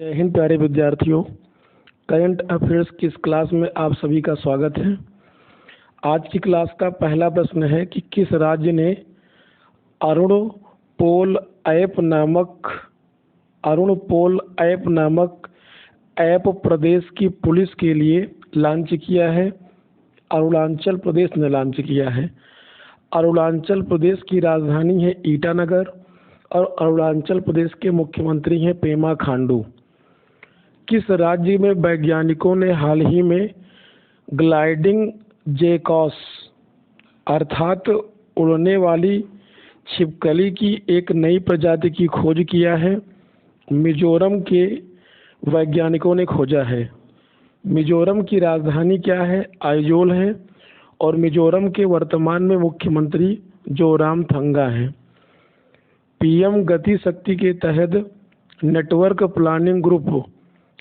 जय हिंद प्यारे विद्यार्थियों। करंट अफेयर्स की इस क्लास में आप सभी का स्वागत है। आज की क्लास का पहला प्रश्न है कि किस राज्य ने अरुण पोल ऐप नामक ऐप प्रदेश की पुलिस के लिए लॉन्च किया है। अरुणाचल प्रदेश ने लॉन्च किया है। अरुणाचल प्रदेश की राजधानी है ईटानगर और अरुणाचल प्रदेश के मुख्यमंत्री हैं पेमा खांडू। किस राज्य में वैज्ञानिकों ने हाल ही में ग्लाइडिंग जैकॉस अर्थात उड़ने वाली छिपकली की एक नई प्रजाति की खोज किया है? मिजोरम के वैज्ञानिकों ने खोजा है। मिजोरम की राजधानी क्या है? आइजोल है और मिजोरम के वर्तमान में मुख्यमंत्री जोरामथंगा हैं। पीएम गति शक्ति के तहत नेटवर्क प्लानिंग ग्रुप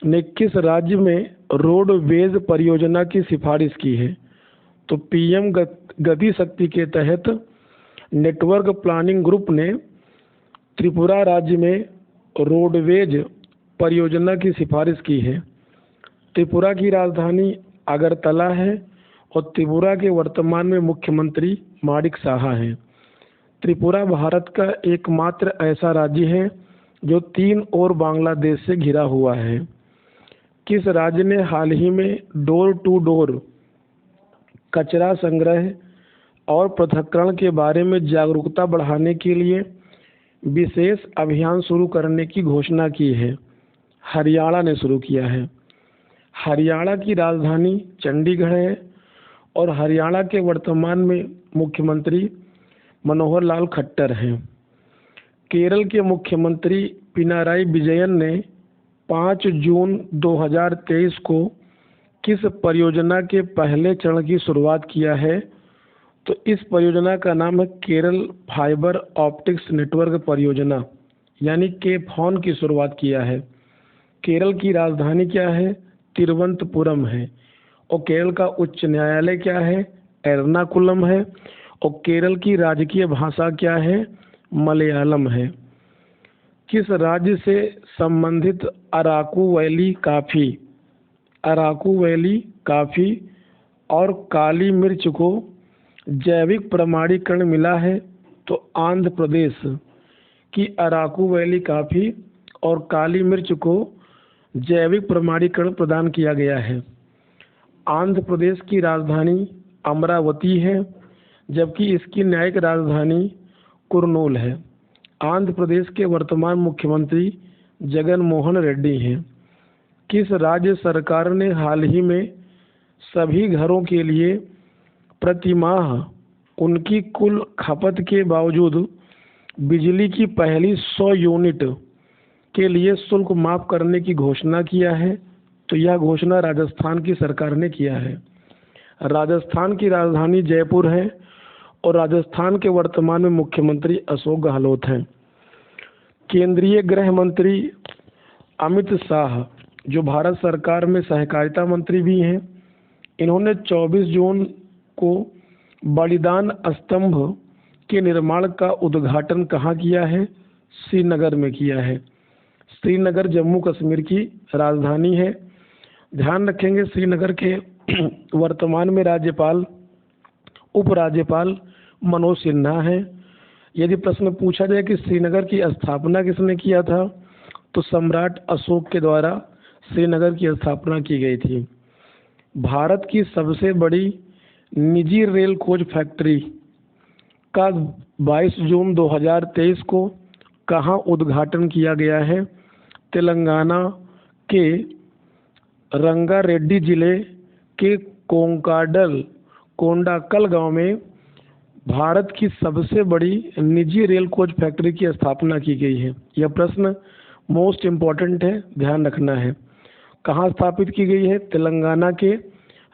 ने किस राज्य में रोडवेज परियोजना की सिफारिश की है? तो पीएम गति शक्ति के तहत नेटवर्क प्लानिंग ग्रुप ने त्रिपुरा राज्य में रोडवेज परियोजना की सिफारिश की है। त्रिपुरा की राजधानी अगरतला है और त्रिपुरा के वर्तमान में मुख्यमंत्री माणिक साहा हैं। त्रिपुरा भारत का एकमात्र ऐसा राज्य है जो 3 ओर बांग्लादेश से घिरा हुआ है। किस राज्य ने हाल ही में डोर टू डोर कचरा संग्रह और पृथक्करण के बारे में जागरूकता बढ़ाने के लिए विशेष अभियान शुरू करने की घोषणा की है? हरियाणा ने शुरू किया है। हरियाणा की राजधानी चंडीगढ़ है और हरियाणा के वर्तमान में मुख्यमंत्री मनोहर लाल खट्टर हैं। केरल के मुख्यमंत्री पिनाराई विजयन ने 5 जून 2023 को किस परियोजना के पहले चरण की शुरुआत किया है? तो इस परियोजना का नाम है केरल फाइबर ऑप्टिक्स नेटवर्क परियोजना यानी केफॉन की शुरुआत किया है। केरल की राजधानी क्या है? तिरुवनंतपुरम है और केरल का उच्च न्यायालय क्या है? एर्नाकुलम है और केरल की राजकीय भाषा क्या है? मलयालम है। किस राज्य से संबंधित अराकू वैली कॉफी और काली मिर्च को जैविक प्रमाणीकरण मिला है? तो आंध्र प्रदेश की अराकू वैली कॉफी और काली मिर्च को जैविक प्रमाणीकरण प्रदान किया गया है। आंध्र प्रदेश की राजधानी अमरावती है जबकि इसकी न्यायिक राजधानी कुर्नूल है। आंध्र प्रदेश के वर्तमान मुख्यमंत्री जगन मोहन रेड्डी हैं। किस राज्य सरकार ने हाल ही में सभी घरों के लिए प्रति माह उनकी कुल खपत के बावजूद बिजली की पहली 100 यूनिट के लिए शुल्क माफ करने की घोषणा किया है? तो यह घोषणा राजस्थान की सरकार ने किया है। राजस्थान की राजधानी जयपुर है और राजस्थान के वर्तमान में मुख्यमंत्री अशोक गहलोत हैं। केंद्रीय गृह मंत्री अमित शाह जो भारत सरकार में सहकारिता मंत्री भी हैं, इन्होंने 24 जून को बलिदान स्तंभ के निर्माण का उद्घाटन कहाँ किया है? श्रीनगर में किया है। श्रीनगर जम्मू कश्मीर की राजधानी है। ध्यान रखेंगे श्रीनगर के वर्तमान में राज्यपाल उपराज्यपाल मनोज सिन्हा हैं। यदि प्रश्न पूछा जाए कि श्रीनगर की स्थापना किसने किया था तो सम्राट अशोक के द्वारा श्रीनगर की स्थापना की गई थी। भारत की सबसे बड़ी निजी रेल कोच फैक्ट्री का 22 जून 2023 को कहाँ उद्घाटन किया गया है? तेलंगाना के रंगारेड्डी जिले के कोंडाकल गांव में भारत की सबसे बड़ी निजी रेल कोच फैक्ट्री की स्थापना की गई है। यह प्रश्न मोस्ट इम्पॉर्टेंट है, ध्यान रखना है। कहाँ स्थापित की गई है? तेलंगाना के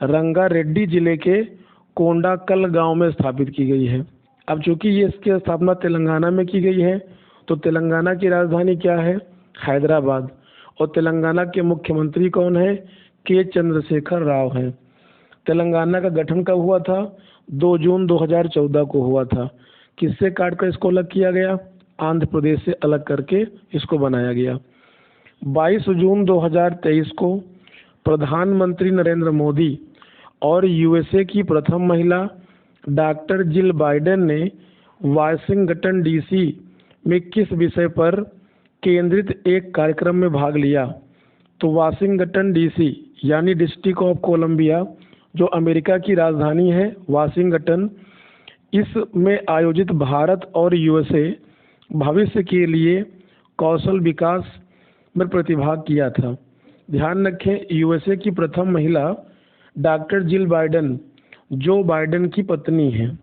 रंगारेड्डी जिले के कोंडाकल गांव में स्थापित की गई है। अब चूंकि ये इसकी स्थापना तेलंगाना में की गई है तो तेलंगाना की राजधानी क्या है? हैदराबाद। और तेलंगाना के मुख्यमंत्री कौन है? के चंद्रशेखर राव हैं। तेलंगाना का गठन कब हुआ था? 2 जून 2014 को हुआ था। किससे काट कर इसको अलग किया गया? आंध्र प्रदेश से अलग करके इसको बनाया गया। 22 जून 2023 को प्रधानमंत्री नरेंद्र मोदी और यूएसए की प्रथम महिला डॉक्टर जिल बाइडेन ने वाशिंगटन डीसी में किस विषय पर केंद्रित एक कार्यक्रम में भाग लिया? तो वाशिंगटन डीसी यानी डिस्ट्रिक्ट ऑफ कोलंबिया, जो अमेरिका की राजधानी है वाशिंगटन, इसमें आयोजित भारत और यूएसए भविष्य के लिए कौशल विकास में प्रतिभाग किया था। ध्यान रखें, यूएसए की प्रथम महिला doctor Jill Biden Joe Biden की पत्नी हैं।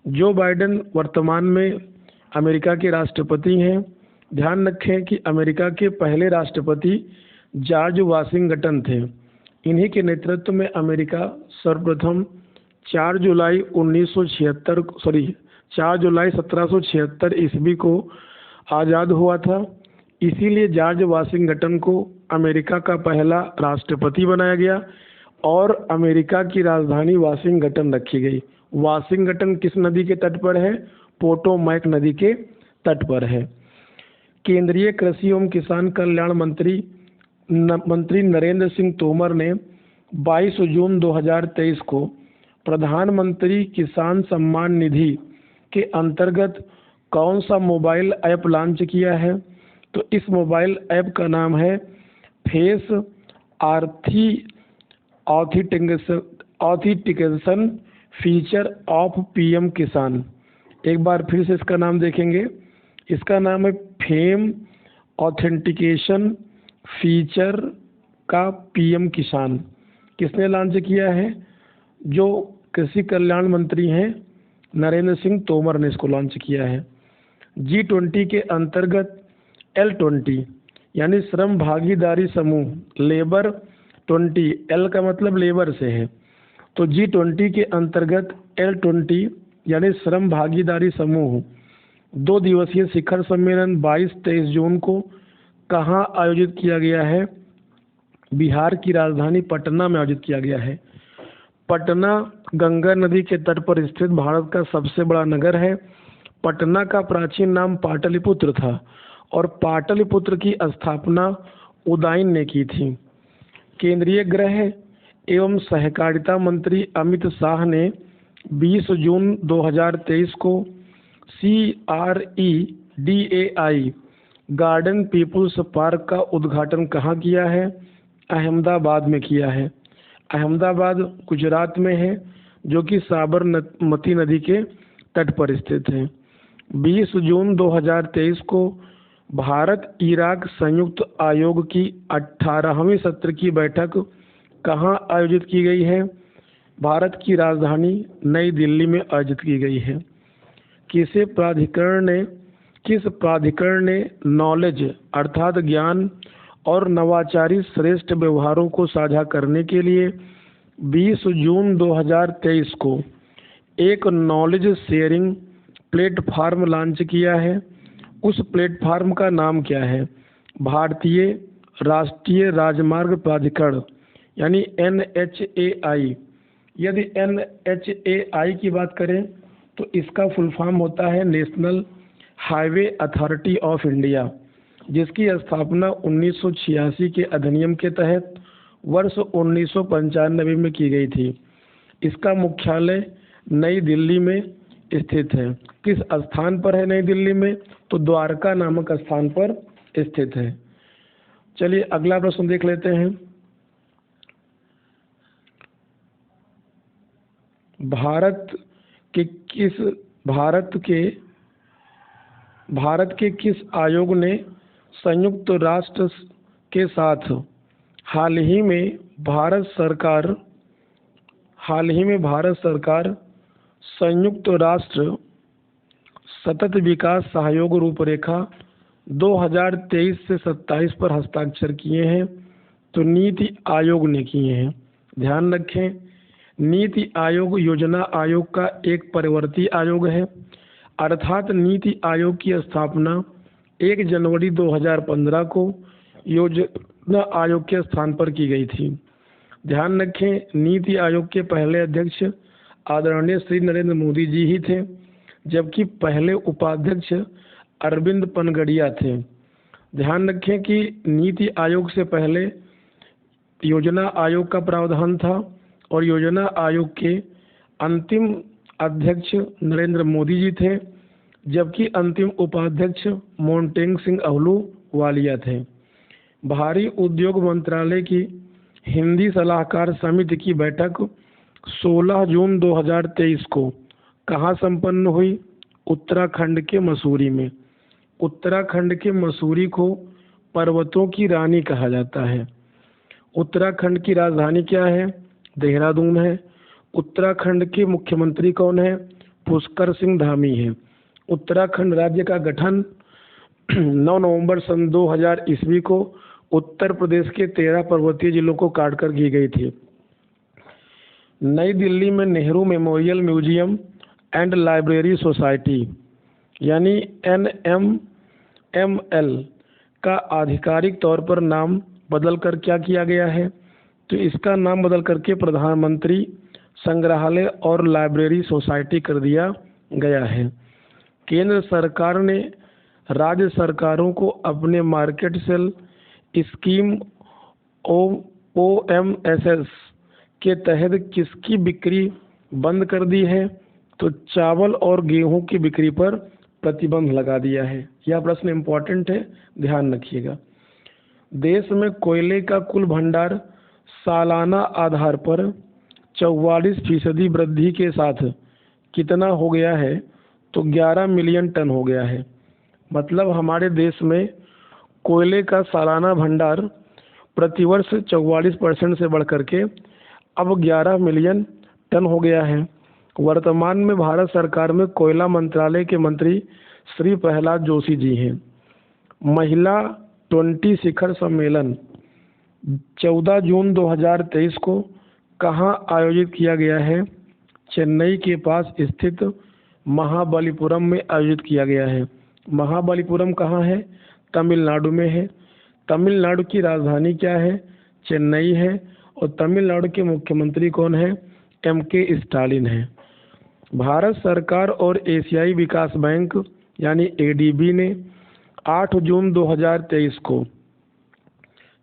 जो बाइडेन वर्तमान में अमेरिका के राष्ट्रपति हैं। ध्यान रखें कि अमेरिका के पहले राष्ट्रपति जॉर्ज वाशिंगटन थे। इन्हीं के नेतृत्व में अमेरिका सर्वप्रथम 4 जुलाई 1776 ईस्वी को आज़ाद हुआ था। इसीलिए जॉर्ज वाशिंगटन को अमेरिका का पहला राष्ट्रपति बनाया गया और अमेरिका की राजधानी वाशिंगटन रखी गई। वाशिंगटन किस नदी के तट पर है? पोटोमैक नदी के तट पर है। केंद्रीय कृषि एवं किसान कल्याण मंत्री नरेंद्र सिंह तोमर ने 22 जून 2023 को प्रधानमंत्री किसान सम्मान निधि के अंतर्गत कौन सा मोबाइल ऐप लॉन्च किया है? तो इस मोबाइल ऐप का नाम है face authentication feature of PM किसान। एक बार फिर से इसका नाम देखेंगे। इसका नाम है फेम ऑथेंटिकेशन फीचर का पीएम किसान। किसने लॉन्च किया है? जो कृषि कल्याण मंत्री हैं नरेंद्र सिंह तोमर ने इसको लॉन्च किया है। G20 के अंतर्गत L20 यानी श्रम भागीदारी समूह, लेबर 20, L का मतलब लेबर से है, तो G20 के अंतर्गत L20 यानी श्रम भागीदारी समूह 2 दिवसीय शिखर सम्मेलन 22-23 जून को कहाँ आयोजित किया गया है? बिहार की राजधानी पटना में आयोजित किया गया है। पटना गंगा नदी के तट पर स्थित भारत का सबसे बड़ा नगर है। पटना का प्राचीन नाम पाटलिपुत्र था और पाटलिपुत्र की स्थापना उदयन ने की थी। केंद्रीय गृह एवं सहकारिता मंत्री अमित शाह ने 20 जून 2023 को CREDAI गार्डन पीपुल्स पार्क का उद्घाटन कहाँ किया है? अहमदाबाद में किया है। अहमदाबाद गुजरात में है, जो कि साबरमती नदी के तट पर स्थित है। 20 जून 2023 को भारत इराक संयुक्त आयोग की 18वीं सत्र की बैठक कहाँ आयोजित की गई है? भारत की राजधानी नई दिल्ली में आयोजित की गई है। किस प्राधिकरण ने नॉलेज अर्थात ज्ञान और नवाचारी श्रेष्ठ व्यवहारों को साझा करने के लिए 20 जून 2023 को एक नॉलेज शेयरिंग प्लेटफॉर्म लॉन्च किया है? उस प्लेटफॉर्म का नाम क्या है? भारतीय राष्ट्रीय राजमार्ग प्राधिकरण यानी NHAI। यदि NHAI की बात करें तो इसका फुल फॉर्म होता है national highway authority of India, जिसकी स्थापना 1986 के अधिनियम के तहत वर्ष 1995 में की गई थी। इसका मुख्यालय नई दिल्ली में स्थित है। किस स्थान पर है नई दिल्ली में? तो द्वारका नामक स्थान पर स्थित है। चलिए अगला प्रश्न देख लेते हैं। भारत के किस आयोग ने संयुक्त राष्ट्र के साथ हाल ही में भारत सरकार संयुक्त राष्ट्र सतत विकास सहयोग रूपरेखा 2023 से 27 पर हस्ताक्षर किए हैं? तो नीति आयोग ने किए हैं। ध्यान रखें, नीति आयोग योजना आयोग का एक परिवर्ती आयोग है, अर्थात नीति आयोग की स्थापना 1 जनवरी 2015 को योजना आयोग के स्थान पर की गई थी। ध्यान रखें, नीति आयोग के पहले अध्यक्ष आदरणीय श्री नरेंद्र मोदी जी ही थे, जबकि पहले उपाध्यक्ष अरविंद पनगड़िया थे। ध्यान रखें कि नीति आयोग से पहले योजना आयोग का प्रावधान था और योजना आयोग के अंतिम अध्यक्ष नरेंद्र मोदी जी थे, जबकि अंतिम उपाध्यक्ष मोन्टेग सिंह अहलूवालिया थे। भारी उद्योग मंत्रालय की हिंदी सलाहकार समिति की बैठक 16 जून 2023 को कहाँ संपन्न हुई? उत्तराखंड के मसूरी में। उत्तराखंड के मसूरी को पर्वतों की रानी कहा जाता है। उत्तराखंड की राजधानी क्या है? देहरादून है। उत्तराखंड के मुख्यमंत्री कौन है? पुष्कर सिंह धामी है। उत्तराखंड राज्य का गठन 9 नवंबर सन 2000 ईस्वी को उत्तर प्रदेश के 13 पर्वतीय जिलों को काटकर की गई थी। नई दिल्ली में Nehru memorial museum and library society यानी NMML का आधिकारिक तौर पर नाम बदलकर क्या किया गया है? तो इसका नाम बदल करके प्रधानमंत्री संग्रहालय और लाइब्रेरी सोसाइटी कर दिया गया है। केंद्र सरकार ने राज्य सरकारों को अपने मार्केट सेल स्कीम OMSS के तहत किसकी बिक्री बंद कर दी है? तो चावल और गेहूं की बिक्री पर प्रतिबंध लगा दिया है। यह प्रश्न इम्पोर्टेंट है, ध्यान रखिएगा। देश में कोयले का कुल भंडार सालाना आधार पर 44% वृद्धि के साथ कितना हो गया है? तो 11 मिलियन टन हो गया है। मतलब हमारे देश में कोयले का सालाना भंडार प्रतिवर्ष 44% से बढ़ करके अब 11 मिलियन टन हो गया है। वर्तमान में भारत सरकार में कोयला मंत्रालय के मंत्री श्री प्रहलाद जोशी जी हैं। महिला 20 शिखर सम्मेलन 14 जून 2023 को कहाँ आयोजित किया गया है? चेन्नई के पास स्थित महाबलीपुरम में आयोजित किया गया है। महाबलीपुरम कहाँ है? तमिलनाडु में है। तमिलनाडु की राजधानी क्या है? चेन्नई है। और तमिलनाडु के मुख्यमंत्री कौन है? MK स्टालिन है। भारत सरकार और एशियाई विकास बैंक यानी ADB ने 8 जून 2023 को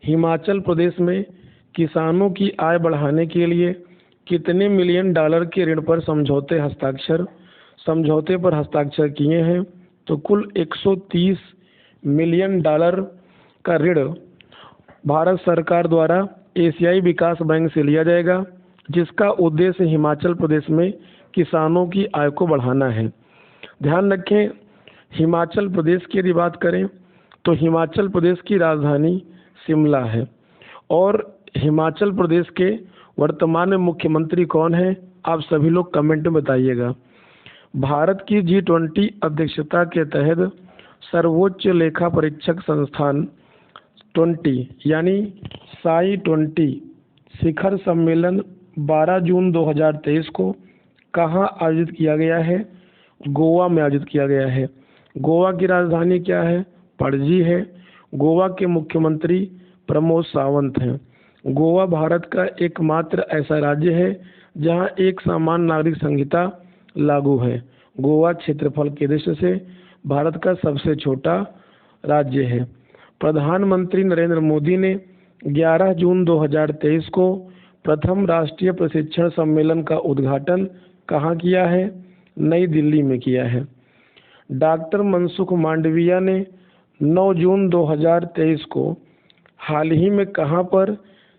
हिमाचल प्रदेश में किसानों की आय बढ़ाने के लिए कितने मिलियन डॉलर के ऋण पर समझौते पर हस्ताक्षर किए हैं? तो कुल 130 मिलियन डॉलर का ऋण भारत सरकार द्वारा एशियाई विकास बैंक से लिया जाएगा, जिसका उद्देश्य हिमाचल प्रदेश में किसानों की आय को बढ़ाना है। ध्यान रखें, हिमाचल प्रदेश की यदि बात करें तो हिमाचल प्रदेश की राजधानी शिमला है। और हिमाचल प्रदेश के वर्तमान में मुख्यमंत्री कौन है? आप सभी लोग कमेंट में बताइएगा। भारत की G20 अध्यक्षता के तहत सर्वोच्च लेखा परीक्षक संस्थान 20 यानी साई 20 शिखर सम्मेलन 12 जून 2023 को कहाँ आयोजित किया गया है? गोवा में आयोजित किया गया है। गोवा की राजधानी क्या है? पणजी है। गोवा के मुख्यमंत्री प्रमोद सावंत हैं। गोवा भारत का एकमात्र ऐसा राज्य है जहां एक समान नागरिक संहिता लागू है। गोवा क्षेत्रफल की दृष्टि से भारत का सबसे छोटा राज्य है। प्रधानमंत्री नरेंद्र मोदी ने 11 जून 2023 को प्रथम राष्ट्रीय प्रशिक्षण सम्मेलन का उद्घाटन कहाँ किया है? नई दिल्ली में किया है। डॉक्टर मनसुख मांडविया ने 9 जून 2023 को हाल ही में कहाँ पर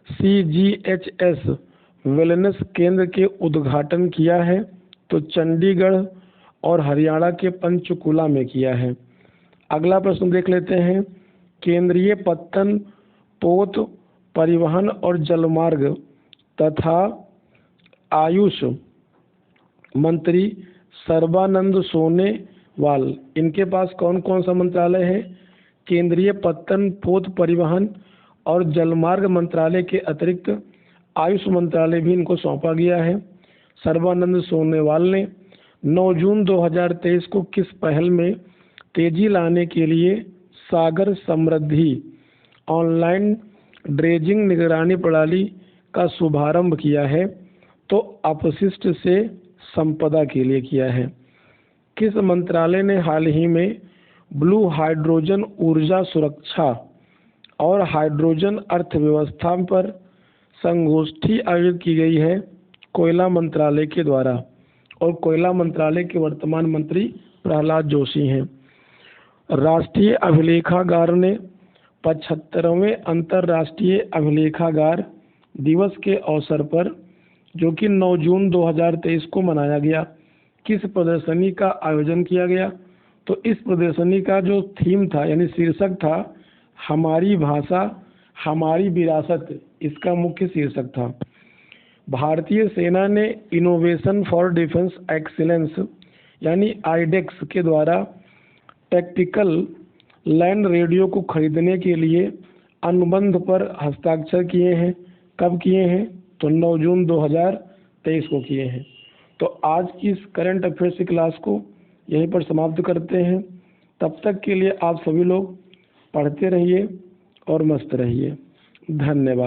CGHS वेलनेस केंद्र के उद्घाटन किया है? तो चंडीगढ़ और हरियाणा के पंचकुला में किया है। अगला प्रश्न देख लेते हैं। केंद्रीय पत्तन, पोत, परिवहन और जलमार्ग तथा आयुष मंत्री सर्बानंद सोनोवाल, इनके पास कौन कौन सा मंत्रालय है? केंद्रीय पत्तन, पोत, परिवहन और जलमार्ग मंत्रालय के अतिरिक्त आयुष मंत्रालय भी इनको सौंपा गया है। सर्बानंद सोनोवाल ने 9 जून 2023 को किस पहल में तेजी लाने के लिए सागर समृद्धि ऑनलाइन ड्रेजिंग निगरानी प्रणाली का शुभारंभ किया है? तो अपशिष्ट से संपदा के लिए किया है। किस मंत्रालय ने हाल ही में ब्लू हाइड्रोजन ऊर्जा सुरक्षा और हाइड्रोजन अर्थव्यवस्था पर संगोष्ठी आयोजित की गई है कोयला मंत्रालय के द्वारा, और कोयला मंत्रालय के वर्तमान मंत्री प्रहलाद जोशी हैं। राष्ट्रीय अभिलेखागार ने 75वें अंतर्राष्ट्रीय अभिलेखागार दिवस के अवसर पर, जो कि 9 जून 2023 को मनाया गया, किस प्रदर्शनी का आयोजन किया गया? तो इस प्रदर्शनी का जो थीम था यानी शीर्षक था, हमारी भाषा हमारी विरासत, इसका मुख्य शीर्षक था। भारतीय सेना ने इनोवेशन फॉर डिफेंस एक्सीलेंस यानी आईडेक्स के द्वारा टैक्टिकल लैंड रेडियो को खरीदने के लिए अनुबंध पर हस्ताक्षर किए हैं। कब किए हैं? तो 9 जून 2023 को किए हैं। तो आज की इस करंट अफेयर्स की क्लास को यहीं पर समाप्त करते हैं। तब तक के लिए आप सभी लोग पढ़ते रहिए और मस्त रहिए। धन्यवाद।